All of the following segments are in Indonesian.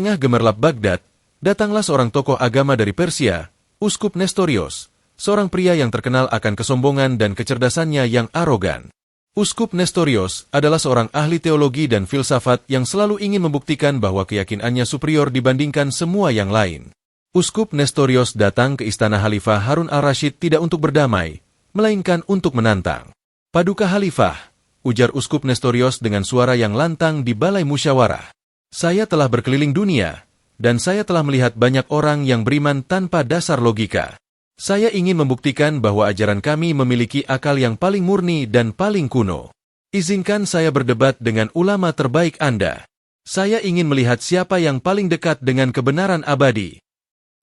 tengah gemerlap Baghdad, datanglah seorang tokoh agama dari Persia, Uskup Nestorios, seorang pria yang terkenal akan kesombongan dan kecerdasannya yang arogan. Uskup Nestorios adalah seorang ahli teologi dan filsafat yang selalu ingin membuktikan bahwa keyakinannya superior dibandingkan semua yang lain. Uskup Nestorios datang ke istana Khalifah Harun al-Rashid tidak untuk berdamai, melainkan untuk menantang. Paduka Khalifah, ujar Uskup Nestorios dengan suara yang lantang di balai musyawarah. Saya telah berkeliling dunia, dan saya telah melihat banyak orang yang beriman tanpa dasar logika. Saya ingin membuktikan bahwa ajaran kami memiliki akal yang paling murni dan paling kuno. Izinkan saya berdebat dengan ulama terbaik Anda. Saya ingin melihat siapa yang paling dekat dengan kebenaran abadi.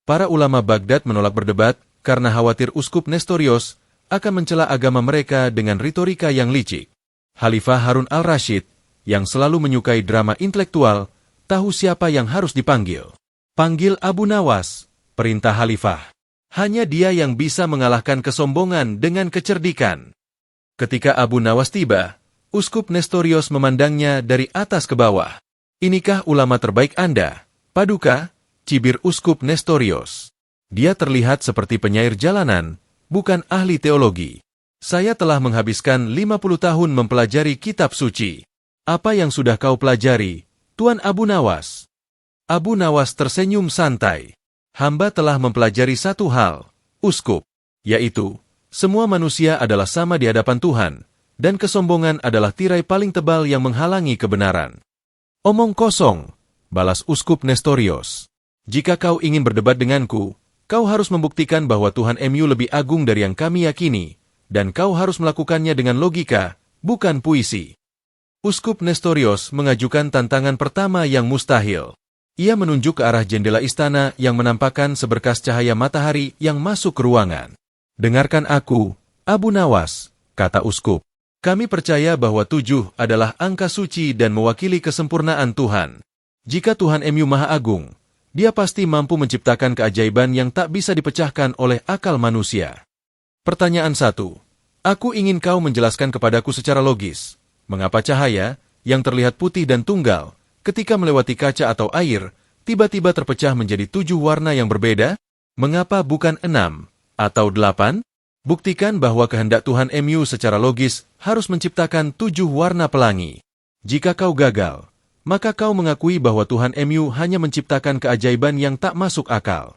Para ulama Baghdad menolak berdebat karena khawatir Uskup Nestorios akan mencela agama mereka dengan retorika yang licik. Khalifah Harun al-Rashid, yang selalu menyukai drama intelektual, tahu siapa yang harus dipanggil. Panggil Abu Nawas, perintah Khalifah. Hanya dia yang bisa mengalahkan kesombongan dengan kecerdikan. Ketika Abu Nawas tiba, Uskup Nestorios memandangnya dari atas ke bawah. Inikah ulama terbaik Anda, Paduka? Cibir Uskup Nestorios. Dia terlihat seperti penyair jalanan, bukan ahli teologi. Saya telah menghabiskan 50 tahun mempelajari kitab suci. Apa yang sudah kau pelajari, Tuan Abu Nawas? Abu Nawas tersenyum santai. Hamba telah mempelajari satu hal, Uskup, yaitu, semua manusia adalah sama di hadapan Tuhan, dan kesombongan adalah tirai paling tebal yang menghalangi kebenaran. Omong kosong, balas Uskup Nestorios. Jika kau ingin berdebat denganku, kau harus membuktikan bahwa Tuhan MU lebih agung dari yang kami yakini, dan kau harus melakukannya dengan logika, bukan puisi. Uskup Nestorios mengajukan tantangan pertama yang mustahil. Ia menunjuk ke arah jendela istana yang menampakkan seberkas cahaya matahari yang masuk ke ruangan. Dengarkan aku, Abu Nawas, kata Uskup. Kami percaya bahwa 7 adalah angka suci dan mewakili kesempurnaan Tuhan. Jika Tuhan MU Maha Agung, Dia pasti mampu menciptakan keajaiban yang tak bisa dipecahkan oleh akal manusia. Pertanyaan 1. Aku ingin kau menjelaskan kepadaku secara logis, mengapa cahaya, yang terlihat putih dan tunggal, ketika melewati kaca atau air, tiba-tiba terpecah menjadi 7 warna yang berbeda? Mengapa bukan 6 atau 8? Buktikan bahwa kehendak Tuhan MU secara logis harus menciptakan 7 warna pelangi. Jika kau gagal, maka kau mengakui bahwa Tuhan MU hanya menciptakan keajaiban yang tak masuk akal.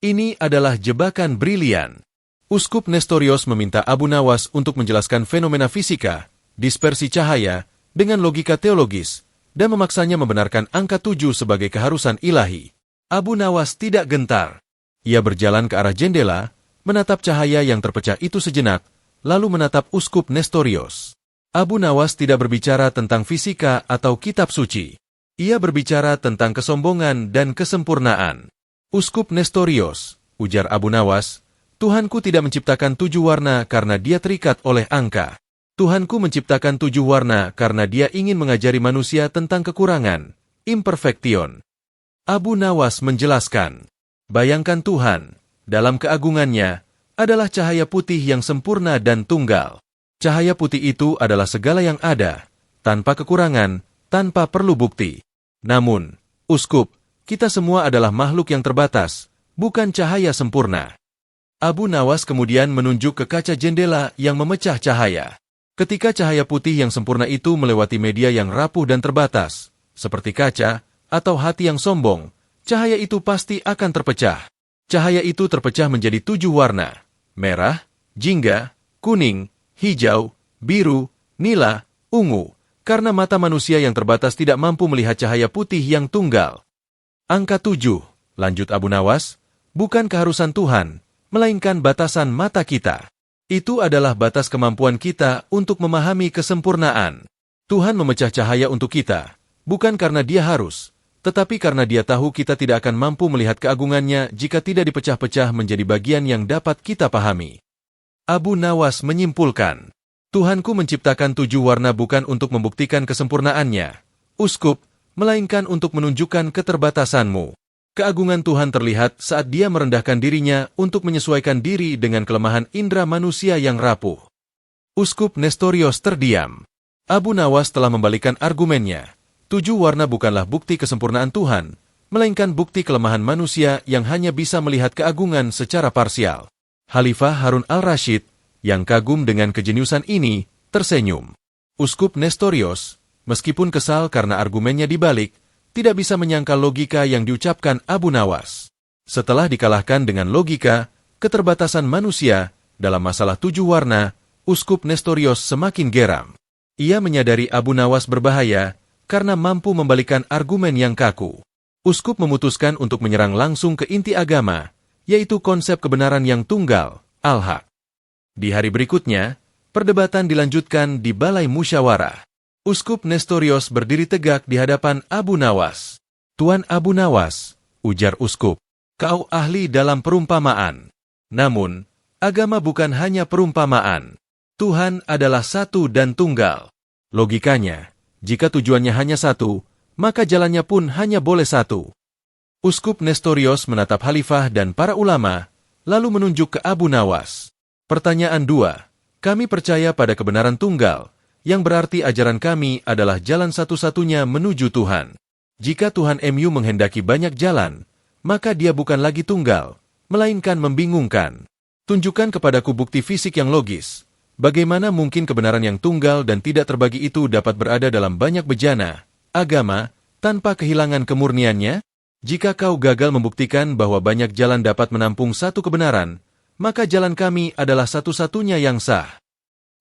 Ini adalah jebakan brilian. Uskup Nestorios meminta Abu Nawas untuk menjelaskan fenomena fisika, dispersi cahaya, dengan logika teologis, dan memaksanya membenarkan angka 7 sebagai keharusan ilahi. Abu Nawas tidak gentar. Ia berjalan ke arah jendela, menatap cahaya yang terpecah itu sejenak, lalu menatap Uskup Nestorios. Abu Nawas tidak berbicara tentang fisika atau kitab suci. Ia berbicara tentang kesombongan dan kesempurnaan. Uskup Nestorios, ujar Abu Nawas, Tuhanku tidak menciptakan 7 warna karena dia terikat oleh angka. Tuhanku menciptakan 7 warna karena dia ingin mengajari manusia tentang kekurangan, imperfection. Abu Nawas menjelaskan, bayangkan Tuhan, dalam keagungannya, adalah cahaya putih yang sempurna dan tunggal. Cahaya putih itu adalah segala yang ada, tanpa kekurangan, tanpa perlu bukti. Namun, Uskup, kita semua adalah makhluk yang terbatas, bukan cahaya sempurna. Abu Nawas kemudian menunjuk ke kaca jendela yang memecah cahaya. Ketika cahaya putih yang sempurna itu melewati media yang rapuh dan terbatas, seperti kaca atau hati yang sombong, cahaya itu pasti akan terpecah. Cahaya itu terpecah menjadi 7 warna, merah, jingga, kuning, hijau, biru, nila, ungu, karena mata manusia yang terbatas tidak mampu melihat cahaya putih yang tunggal. Angka 7, lanjut Abu Nawas, bukan keharusan Tuhan, melainkan batasan mata kita. Itu adalah batas kemampuan kita untuk memahami kesempurnaan. Tuhan memecah cahaya untuk kita, bukan karena Dia harus, tetapi karena Dia tahu kita tidak akan mampu melihat keagungannya jika tidak dipecah-pecah menjadi bagian yang dapat kita pahami. Abu Nawas menyimpulkan, Tuhanku menciptakan 7 warna bukan untuk membuktikan kesempurnaannya, Uskup, melainkan untuk menunjukkan keterbatasanmu. Keagungan Tuhan terlihat saat Dia merendahkan dirinya untuk menyesuaikan diri dengan kelemahan indera manusia yang rapuh. Uskup Nestorios terdiam. Abu Nawas telah membalikan argumennya. 7 warna bukanlah bukti kesempurnaan Tuhan, melainkan bukti kelemahan manusia yang hanya bisa melihat keagungan secara parsial. Khalifah Harun al-Rashid, yang kagum dengan kejeniusan ini, tersenyum. Uskup Nestorios, meskipun kesal karena argumennya dibalik, tidak bisa menyangkal logika yang diucapkan Abu Nawas. Setelah dikalahkan dengan logika, keterbatasan manusia, dalam masalah 7 warna, Uskup Nestorios semakin geram. Ia menyadari Abu Nawas berbahaya, karena mampu membalikan argumen yang kaku. Uskup memutuskan untuk menyerang langsung ke inti agama, yaitu konsep kebenaran yang tunggal, al-haq. Di hari berikutnya, perdebatan dilanjutkan di balai musyawarah. Uskup Nestorios berdiri tegak di hadapan Abu Nawas. "Tuan Abu Nawas," ujar uskup, "kau ahli dalam perumpamaan. Namun, agama bukan hanya perumpamaan. Tuhan adalah satu dan tunggal. Logikanya, jika tujuannya hanya satu, maka jalannya pun hanya boleh satu." Uskup Nestorios menatap khalifah dan para ulama, lalu menunjuk ke Abu Nawas. Pertanyaan 2. Kami percaya pada kebenaran tunggal, yang berarti ajaran kami adalah jalan satu-satunya menuju Tuhan. Jika Tuhan MU menghendaki banyak jalan, maka dia bukan lagi tunggal, melainkan membingungkan. Tunjukkan kepadaku bukti fisik yang logis. Bagaimana mungkin kebenaran yang tunggal dan tidak terbagi itu dapat berada dalam banyak bejana, agama, tanpa kehilangan kemurniannya? Jika kau gagal membuktikan bahwa banyak jalan dapat menampung satu kebenaran, maka jalan kami adalah satu-satunya yang sah.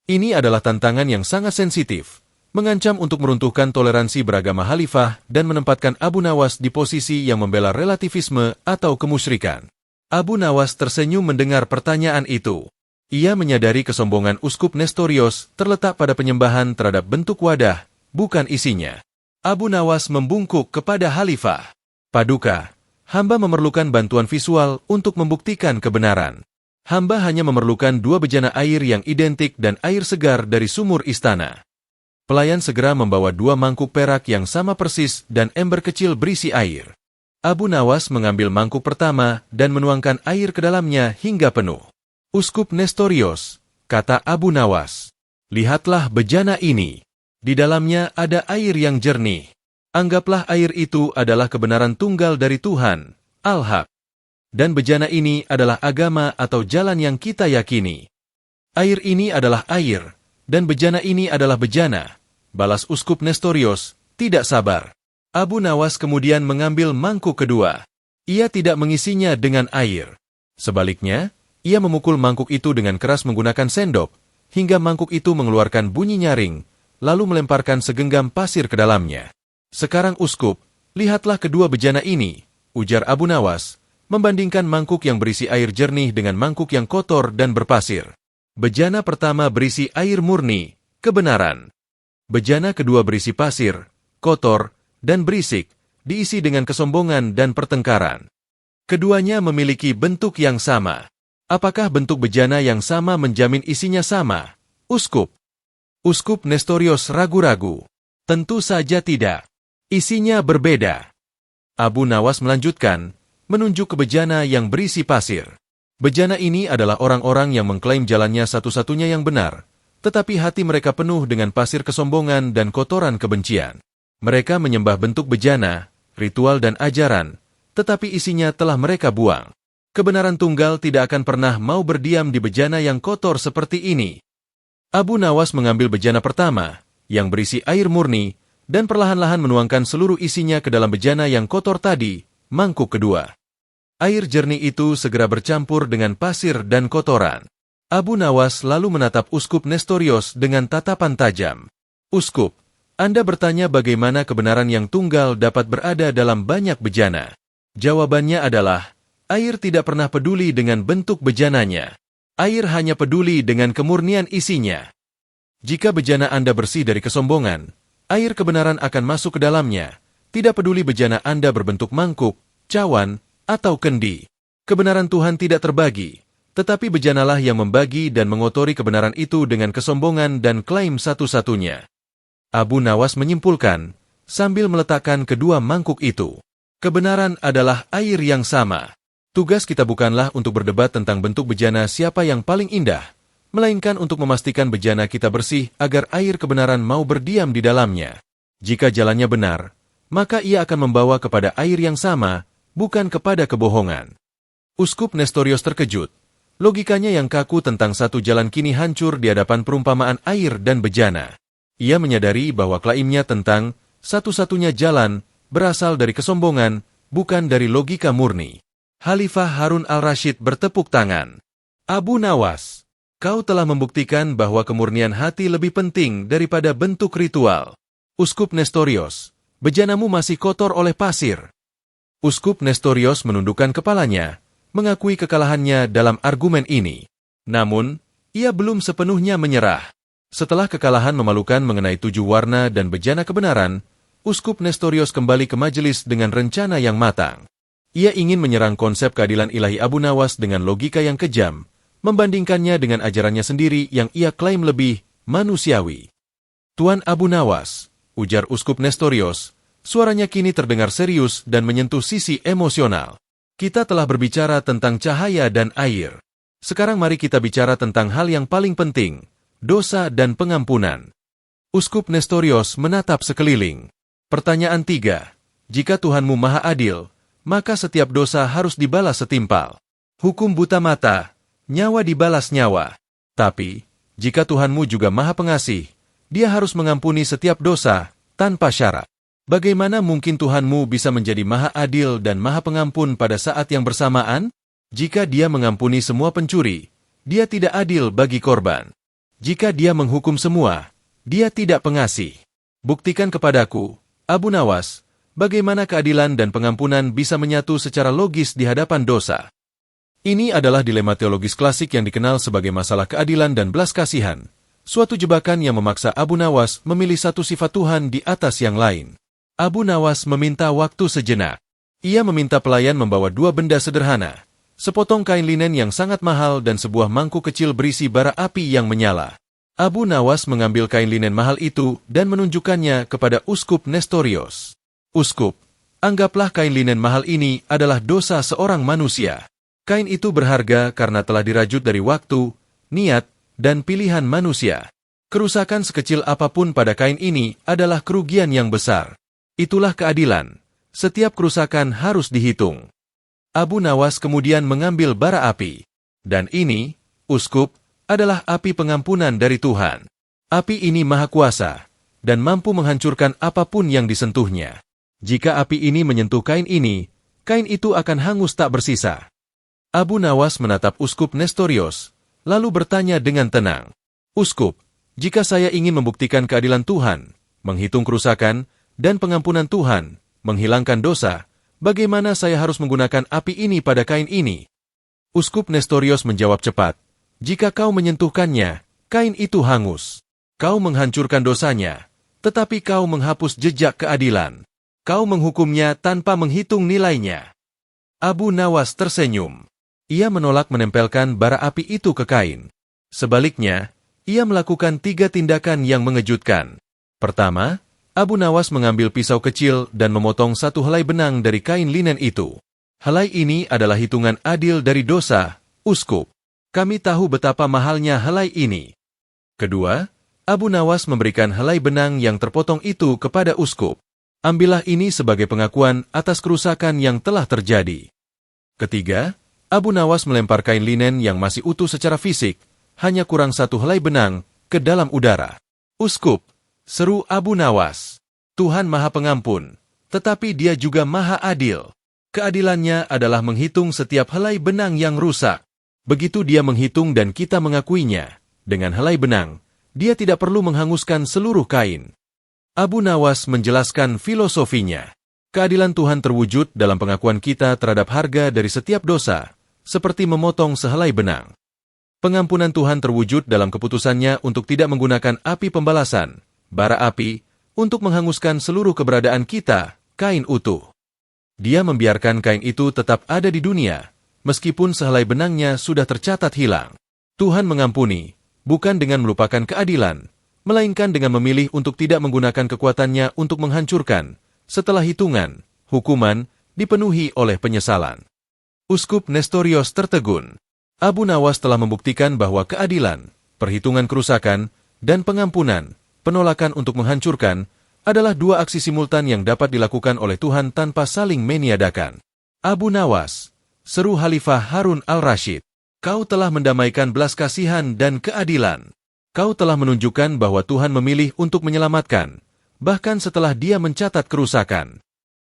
Ini adalah tantangan yang sangat sensitif, mengancam untuk meruntuhkan toleransi beragama khalifah dan menempatkan Abu Nawas di posisi yang membela relativisme atau kemusyrikan. Abu Nawas tersenyum mendengar pertanyaan itu. Ia menyadari kesombongan Uskup Nestorios terletak pada penyembahan terhadap bentuk wadah, bukan isinya. Abu Nawas membungkuk kepada khalifah. "Paduka, hamba memerlukan bantuan visual untuk membuktikan kebenaran. Hamba hanya memerlukan 2 bejana air yang identik dan air segar dari sumur istana." Pelayan segera membawa 2 mangkuk perak yang sama persis dan ember kecil berisi air. Abu Nawas mengambil mangkuk pertama dan menuangkan air ke dalamnya hingga penuh. "Uskup Nestorios," kata Abu Nawas, "lihatlah bejana ini. Di dalamnya ada air yang jernih. Anggaplah air itu adalah kebenaran tunggal dari Tuhan, al-haq. Dan bejana ini adalah agama atau jalan yang kita yakini. Air ini adalah air, dan bejana ini adalah bejana," balas Uskup Nestorios, tidak sabar. Abu Nawas kemudian mengambil mangkuk kedua. Ia tidak mengisinya dengan air. Sebaliknya, ia memukul mangkuk itu dengan keras menggunakan sendok, hingga mangkuk itu mengeluarkan bunyi nyaring, lalu melemparkan segenggam pasir ke dalamnya. "Sekarang uskup, lihatlah kedua bejana ini," ujar Abu Nawas, membandingkan mangkuk yang berisi air jernih dengan mangkuk yang kotor dan berpasir. Bejana pertama berisi air murni, kebenaran. Bejana kedua berisi pasir, kotor, dan berisik, diisi dengan kesombongan dan pertengkaran. Keduanya memiliki bentuk yang sama. Apakah bentuk bejana yang sama menjamin isinya sama? Uskup. Uskup Nestorios ragu-ragu. Tentu saja tidak. Isinya berbeda. Abu Nawas melanjutkan, menunjuk ke bejana yang berisi pasir. Bejana ini adalah orang-orang yang mengklaim jalannya satu-satunya yang benar, tetapi hati mereka penuh dengan pasir kesombongan dan kotoran kebencian. Mereka menyembah bentuk bejana, ritual dan ajaran, tetapi isinya telah mereka buang. Kebenaran tunggal tidak akan pernah mau berdiam di bejana yang kotor seperti ini. Abu Nawas mengambil bejana pertama, yang berisi air murni, dan perlahan-lahan menuangkan seluruh isinya ke dalam bejana yang kotor tadi, mangkuk kedua. Air jernih itu segera bercampur dengan pasir dan kotoran. Abu Nawas lalu menatap Uskup Nestorios dengan tatapan tajam. "Uskup, Anda bertanya bagaimana kebenaran yang tunggal dapat berada dalam banyak bejana. Jawabannya adalah, air tidak pernah peduli dengan bentuk bejananya. Air hanya peduli dengan kemurnian isinya. Jika bejana Anda bersih dari kesombongan, air kebenaran akan masuk ke dalamnya. Tidak peduli bejana Anda berbentuk mangkuk, cawan, atau kendi. Kebenaran Tuhan tidak terbagi, tetapi bejanalah yang membagi dan mengotori kebenaran itu dengan kesombongan dan klaim satu-satunya." Abu Nawas menyimpulkan, sambil meletakkan kedua mangkuk itu. Kebenaran adalah air yang sama. Tugas kita bukanlah untuk berdebat tentang bentuk bejana siapa yang paling indah, melainkan untuk memastikan bejana kita bersih agar air kebenaran mau berdiam di dalamnya. Jika jalannya benar, maka ia akan membawa kepada air yang sama, bukan kepada kebohongan. Uskup Nestorios terkejut. Logikanya yang kaku tentang satu jalan kini hancur di hadapan perumpamaan air dan bejana. Ia menyadari bahwa klaimnya tentang satu-satunya jalan berasal dari kesombongan, bukan dari logika murni. Khalifah Harun al-Rashid bertepuk tangan. Abu Nawas, kau telah membuktikan bahwa kemurnian hati lebih penting daripada bentuk ritual. Uskup Nestorios, bejanamu masih kotor oleh pasir. Uskup Nestorios menundukkan kepalanya, mengakui kekalahannya dalam argumen ini. Namun, ia belum sepenuhnya menyerah. Setelah kekalahan memalukan mengenai 7 warna dan bejana kebenaran, Uskup Nestorios kembali ke majelis dengan rencana yang matang. Ia ingin menyerang konsep keadilan ilahi Abu Nawas dengan logika yang kejam, membandingkannya dengan ajarannya sendiri yang ia klaim lebih manusiawi. Tuan Abu Nawas, ujar Uskup Nestorios, suaranya kini terdengar serius dan menyentuh sisi emosional. Kita telah berbicara tentang cahaya dan air. Sekarang mari kita bicara tentang hal yang paling penting, dosa dan pengampunan. Uskup Nestorios menatap sekeliling. Pertanyaan 3. Jika Tuhanmu maha adil, maka setiap dosa harus dibalas setimpal. Hukum buta mata, nyawa dibalas nyawa. Tapi, jika Tuhanmu juga maha pengasih, Dia harus mengampuni setiap dosa, tanpa syarat. Bagaimana mungkin Tuhanmu bisa menjadi maha adil dan maha pengampun pada saat yang bersamaan? Jika Dia mengampuni semua pencuri, Dia tidak adil bagi korban. Jika Dia menghukum semua, Dia tidak pengasih. Buktikan kepadaku, Abu Nawas, bagaimana keadilan dan pengampunan bisa menyatu secara logis di hadapan dosa. Ini adalah dilema teologis klasik yang dikenal sebagai masalah keadilan dan belas kasihan, suatu jebakan yang memaksa Abu Nawas memilih satu sifat Tuhan di atas yang lain. Abu Nawas meminta waktu sejenak. Ia meminta pelayan membawa 2 benda sederhana, sepotong kain linen yang sangat mahal dan sebuah mangkuk kecil berisi bara api yang menyala. Abu Nawas mengambil kain linen mahal itu dan menunjukkannya kepada Uskup Nestorios. Uskup, anggaplah kain linen mahal ini adalah dosa seorang manusia. Kain itu berharga karena telah dirajut dari waktu, niat, dan pilihan manusia. Kerusakan sekecil apapun pada kain ini adalah kerugian yang besar. Itulah keadilan. Setiap kerusakan harus dihitung. Abu Nawas kemudian mengambil bara api. Dan ini, Uskup, adalah api pengampunan dari Tuhan. Api ini maha kuasa, dan mampu menghancurkan apapun yang disentuhnya. Jika api ini menyentuh kain ini, kain itu akan hangus tak bersisa. Abu Nawas menatap Uskup Nestorios, lalu bertanya dengan tenang. Uskup, jika saya ingin membuktikan keadilan Tuhan, menghitung kerusakan, dan pengampunan Tuhan, menghilangkan dosa, bagaimana saya harus menggunakan api ini pada kain ini? Uskup Nestorios menjawab cepat. Jika kau menyentuhkannya, kain itu hangus. Kau menghancurkan dosanya, tetapi kau menghapus jejak keadilan. Kau menghukumnya tanpa menghitung nilainya. Abu Nawas tersenyum. Ia menolak menempelkan bara api itu ke kain. Sebaliknya, ia melakukan 3 tindakan yang mengejutkan. Pertama, Abu Nawas mengambil pisau kecil dan memotong 1 helai benang dari kain linen itu. Helai ini adalah hitungan adil dari dosa, Uskup. Kami tahu betapa mahalnya helai ini. Kedua, Abu Nawas memberikan helai benang yang terpotong itu kepada Uskup. Ambillah ini sebagai pengakuan atas kerusakan yang telah terjadi. Ketiga, Abu Nawas melempar kain linen yang masih utuh secara fisik, hanya kurang 1 helai benang, ke dalam udara. Uskup, seru Abu Nawas. Tuhan Maha Pengampun, tetapi Dia juga Maha Adil. Keadilannya adalah menghitung setiap helai benang yang rusak. Begitu Dia menghitung dan kita mengakuinya, dengan helai benang, Dia tidak perlu menghanguskan seluruh kain. Abu Nawas menjelaskan filosofinya. Keadilan Tuhan terwujud dalam pengakuan kita terhadap harga dari setiap dosa, seperti memotong sehelai benang. Pengampunan Tuhan terwujud dalam keputusannya untuk tidak menggunakan api pembalasan, bara api, untuk menghanguskan seluruh keberadaan kita, kain utuh. Dia membiarkan kain itu tetap ada di dunia, meskipun sehelai benangnya sudah tercatat hilang. Tuhan mengampuni, bukan dengan melupakan keadilan, melainkan dengan memilih untuk tidak menggunakan kekuatannya untuk menghancurkan, setelah hitungan, hukuman, dipenuhi oleh penyesalan. Uskup Nestorios tertegun. Abu Nawas telah membuktikan bahwa keadilan, perhitungan kerusakan, dan pengampunan, penolakan untuk menghancurkan, adalah dua aksi simultan yang dapat dilakukan oleh Tuhan tanpa saling meniadakan. Abu Nawas, seru Khalifah Harun al-Rashid, kau telah mendamaikan belas kasihan dan keadilan. Kau telah menunjukkan bahwa Tuhan memilih untuk menyelamatkan, bahkan setelah dia mencatat kerusakan.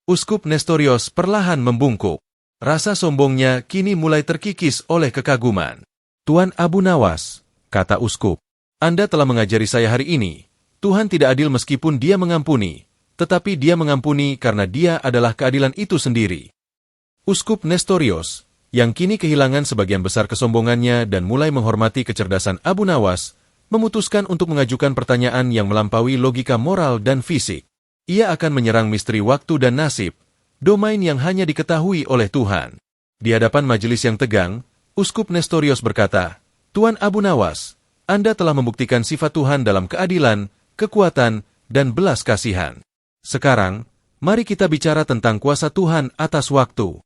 Uskup Nestorios perlahan membungkuk. Rasa sombongnya kini mulai terkikis oleh kekaguman. Tuan Abu Nawas, kata uskup, Anda telah mengajari saya hari ini. Tuhan tidak adil meskipun dia mengampuni, tetapi dia mengampuni karena dia adalah keadilan itu sendiri. Uskup Nestorios, yang kini kehilangan sebagian besar kesombongannya dan mulai menghormati kecerdasan Abu Nawas, memutuskan untuk mengajukan pertanyaan yang melampaui logika moral dan fisik. Ia akan menyerang misteri waktu dan nasib, domain yang hanya diketahui oleh Tuhan. Di hadapan majelis yang tegang, Uskup Nestorios berkata, Tuan Abu Nawas, Anda telah membuktikan sifat Tuhan dalam keadilan, kekuatan, dan belas kasihan. Sekarang, mari kita bicara tentang kuasa Tuhan atas waktu.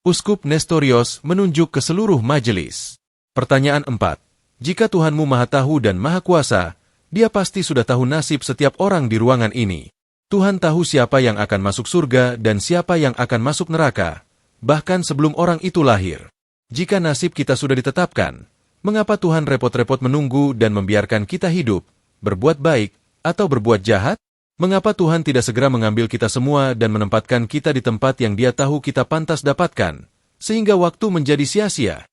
Uskup Nestorios menunjuk ke seluruh majelis. Pertanyaan 4. Jika Tuhanmu Maha Tahu dan Maha Kuasa, Dia pasti sudah tahu nasib setiap orang di ruangan ini. Tuhan tahu siapa yang akan masuk surga dan siapa yang akan masuk neraka, bahkan sebelum orang itu lahir. Jika nasib kita sudah ditetapkan, mengapa Tuhan repot-repot menunggu dan membiarkan kita hidup, berbuat baik, atau berbuat jahat? Mengapa Tuhan tidak segera mengambil kita semua dan menempatkan kita di tempat yang Dia tahu kita pantas dapatkan, sehingga waktu menjadi sia-sia?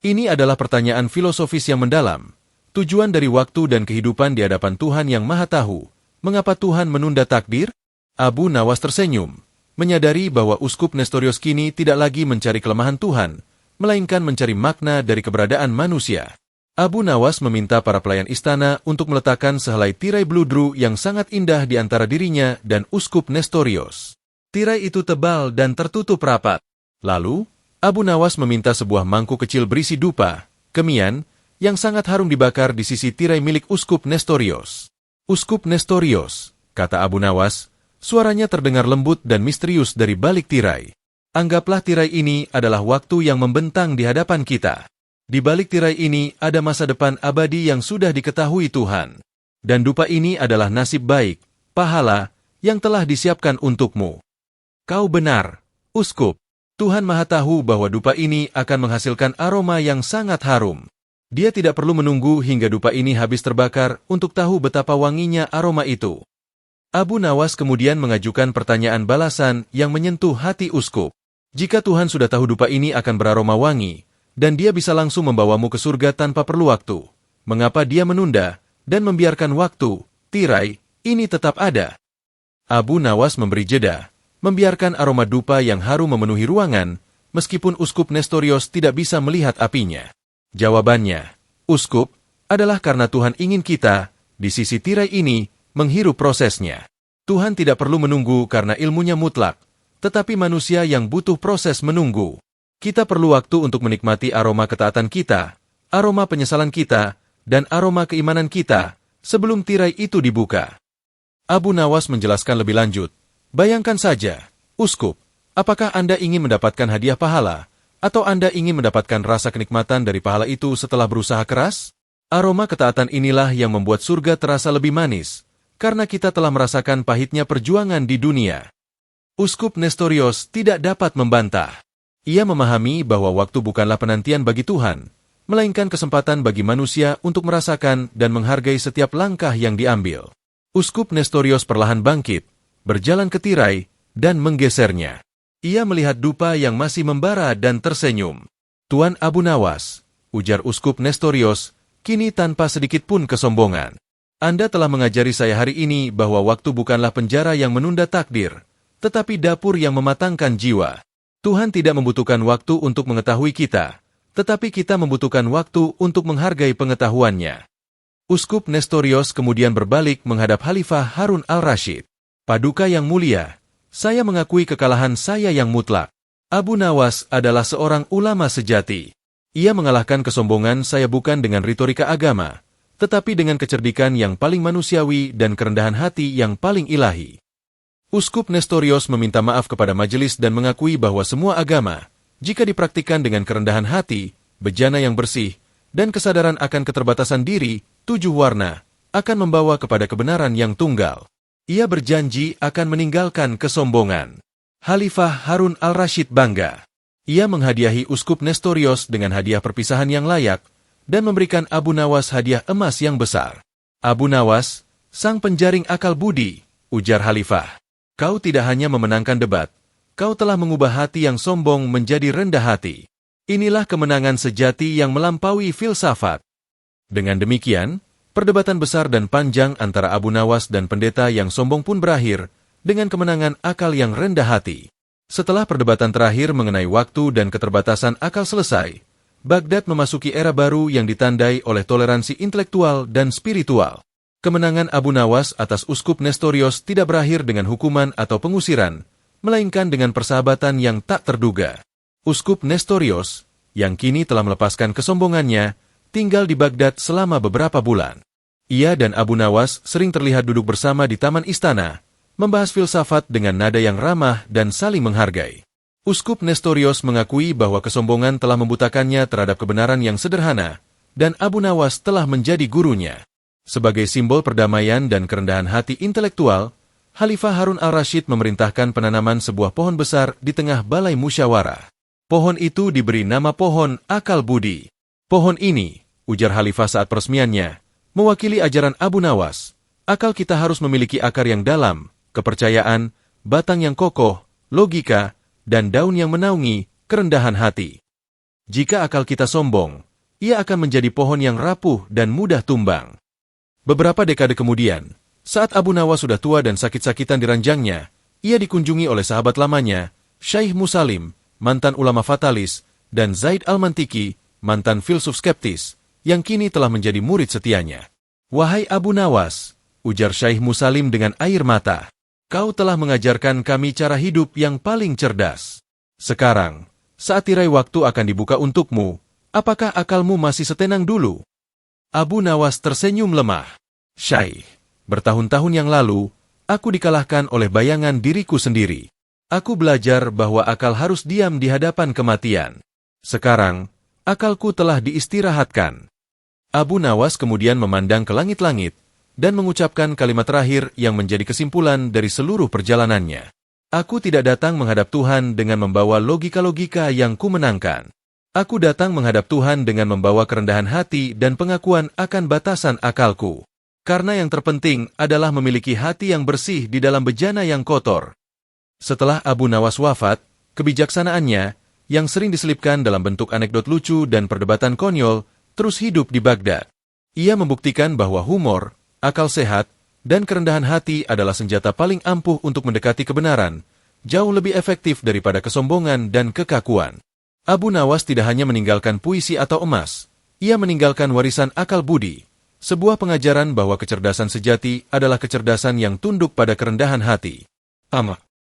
Ini adalah pertanyaan filosofis yang mendalam. Tujuan dari waktu dan kehidupan di hadapan Tuhan yang Maha Tahu. Mengapa Tuhan menunda takdir? Abu Nawas tersenyum, menyadari bahwa Uskup Nestorios kini tidak lagi mencari kelemahan Tuhan, melainkan mencari makna dari keberadaan manusia. Abu Nawas meminta para pelayan istana untuk meletakkan sehelai tirai bludru yang sangat indah di antara dirinya dan Uskup Nestorios. Tirai itu tebal dan tertutup rapat. Lalu, Abu Nawas meminta sebuah mangkuk kecil berisi dupa, kemian, yang sangat harum dibakar di sisi tirai milik Uskup Nestorios. Uskup Nestorios, kata Abu Nawas, suaranya terdengar lembut dan misterius dari balik tirai. Anggaplah tirai ini adalah waktu yang membentang di hadapan kita. Di balik tirai ini ada masa depan abadi yang sudah diketahui Tuhan. Dan dupa ini adalah nasib baik, pahala, yang telah disiapkan untukmu. Kau benar, Uskup. Tuhan Maha Tahu bahwa dupa ini akan menghasilkan aroma yang sangat harum. Dia tidak perlu menunggu hingga dupa ini habis terbakar untuk tahu betapa wanginya aroma itu. Abu Nawas kemudian mengajukan pertanyaan balasan yang menyentuh hati uskup. Jika Tuhan sudah tahu dupa ini akan beraroma wangi, dan Dia bisa langsung membawamu ke surga tanpa perlu waktu, mengapa Dia menunda dan membiarkan waktu, tirai, ini tetap ada? Abu Nawas memberi jeda, membiarkan aroma dupa yang harum memenuhi ruangan, meskipun Uskup Nestorios tidak bisa melihat apinya. Jawabannya, Uskup, adalah karena Tuhan ingin kita, di sisi tirai ini, menghirup prosesnya. Tuhan tidak perlu menunggu karena ilmunya mutlak, tetapi manusia yang butuh proses menunggu. Kita perlu waktu untuk menikmati aroma ketaatan kita, aroma penyesalan kita, dan aroma keimanan kita, sebelum tirai itu dibuka. Abu Nawas menjelaskan lebih lanjut. Bayangkan saja, Uskup, apakah Anda ingin mendapatkan hadiah pahala, atau Anda ingin mendapatkan rasa kenikmatan dari pahala itu setelah berusaha keras? Aroma ketaatan inilah yang membuat surga terasa lebih manis, karena kita telah merasakan pahitnya perjuangan di dunia. Uskup Nestorios tidak dapat membantah. Ia memahami bahwa waktu bukanlah penantian bagi Tuhan, melainkan kesempatan bagi manusia untuk merasakan dan menghargai setiap langkah yang diambil. Uskup Nestorios perlahan bangkit, berjalan ke tirai, dan menggesernya. Ia melihat dupa yang masih membara dan tersenyum. Tuan Abu Nawas, ujar Uskup Nestorios, kini tanpa sedikit pun kesombongan. Anda telah mengajari saya hari ini bahwa waktu bukanlah penjara yang menunda takdir, tetapi dapur yang mematangkan jiwa. Tuhan tidak membutuhkan waktu untuk mengetahui kita, tetapi kita membutuhkan waktu untuk menghargai pengetahuannya. Uskup Nestorios kemudian berbalik menghadap Khalifah Harun al-Rashid. Paduka yang mulia, saya mengakui kekalahan saya yang mutlak. Abu Nawas adalah seorang ulama sejati. Ia mengalahkan kesombongan saya bukan dengan retorika agama, tetapi dengan kecerdikan yang paling manusiawi dan kerendahan hati yang paling ilahi. Uskup Nestorios meminta maaf kepada majelis dan mengakui bahwa semua agama, jika dipraktikkan dengan kerendahan hati, bejana yang bersih, dan kesadaran akan keterbatasan diri, 7 warna, akan membawa kepada kebenaran yang tunggal. Ia berjanji akan meninggalkan kesombongan. Khalifah Harun al-Rashid bangga. Ia menghadiahi Uskup Nestorios dengan hadiah perpisahan yang layak dan memberikan Abu Nawas hadiah emas yang besar. Abu Nawas, sang penjaring akal budi, ujar Khalifah. Kau tidak hanya memenangkan debat, kau telah mengubah hati yang sombong menjadi rendah hati. Inilah kemenangan sejati yang melampaui filsafat. Dengan demikian, perdebatan besar dan panjang antara Abu Nawas dan pendeta yang sombong pun berakhir dengan kemenangan akal yang rendah hati. Setelah perdebatan terakhir mengenai waktu dan keterbatasan akal selesai, Baghdad memasuki era baru yang ditandai oleh toleransi intelektual dan spiritual. Kemenangan Abu Nawas atas Uskup Nestorios tidak berakhir dengan hukuman atau pengusiran, melainkan dengan persahabatan yang tak terduga. Uskup Nestorios, yang kini telah melepaskan kesombongannya, tinggal di Baghdad selama beberapa bulan. Ia dan Abu Nawas sering terlihat duduk bersama di taman istana, membahas filsafat dengan nada yang ramah dan saling menghargai. Uskup Nestorios mengakui bahwa kesombongan telah membutakannya terhadap kebenaran yang sederhana, dan Abu Nawas telah menjadi gurunya. Sebagai simbol perdamaian dan kerendahan hati intelektual, Khalifah Harun al-Rashid memerintahkan penanaman sebuah pohon besar di tengah balai musyawarah. Pohon itu diberi nama pohon akal budi. Pohon ini, ujar Khalifah saat peresmiannya, mewakili ajaran Abu Nawas. Akal kita harus memiliki akar yang dalam, kepercayaan, batang yang kokoh, logika, dan daun yang menaungi kerendahan hati. Jika akal kita sombong, ia akan menjadi pohon yang rapuh dan mudah tumbang. Beberapa dekade kemudian, saat Abu Nawas sudah tua dan sakit-sakitan di ranjangnya, ia dikunjungi oleh sahabat lamanya, Syekh Musalim, mantan ulama fatalis, dan Zaid al-Mantiki, mantan filsuf skeptis, yang kini telah menjadi murid setianya. Wahai Abu Nawas, ujar Syekh Musalim dengan air mata, kau telah mengajarkan kami cara hidup yang paling cerdas. Sekarang, saat tirai waktu akan dibuka untukmu, apakah akalmu masih setenang dulu? Abu Nawas tersenyum lemah. Syekh, bertahun-tahun yang lalu, aku dikalahkan oleh bayangan diriku sendiri. Aku belajar bahwa akal harus diam di hadapan kematian. Sekarang, akalku telah diistirahatkan. Abu Nawas kemudian memandang ke langit-langit, dan mengucapkan kalimat terakhir yang menjadi kesimpulan dari seluruh perjalanannya. Aku tidak datang menghadap Tuhan dengan membawa logika-logika yang kumenangkan. Aku datang menghadap Tuhan dengan membawa kerendahan hati dan pengakuan akan batasan akalku. Karena yang terpenting adalah memiliki hati yang bersih di dalam bejana yang kotor. Setelah Abu Nawas wafat, kebijaksanaannya, yang sering diselipkan dalam bentuk anekdot lucu dan perdebatan konyol, terus hidup di Baghdad. Ia membuktikan bahwa humor, akal sehat, dan kerendahan hati adalah senjata paling ampuh untuk mendekati kebenaran, jauh lebih efektif daripada kesombongan dan kekakuan. Abu Nawas tidak hanya meninggalkan puisi atau emas, ia meninggalkan warisan akal budi, sebuah pengajaran bahwa kecerdasan sejati adalah kecerdasan yang tunduk pada kerendahan hati.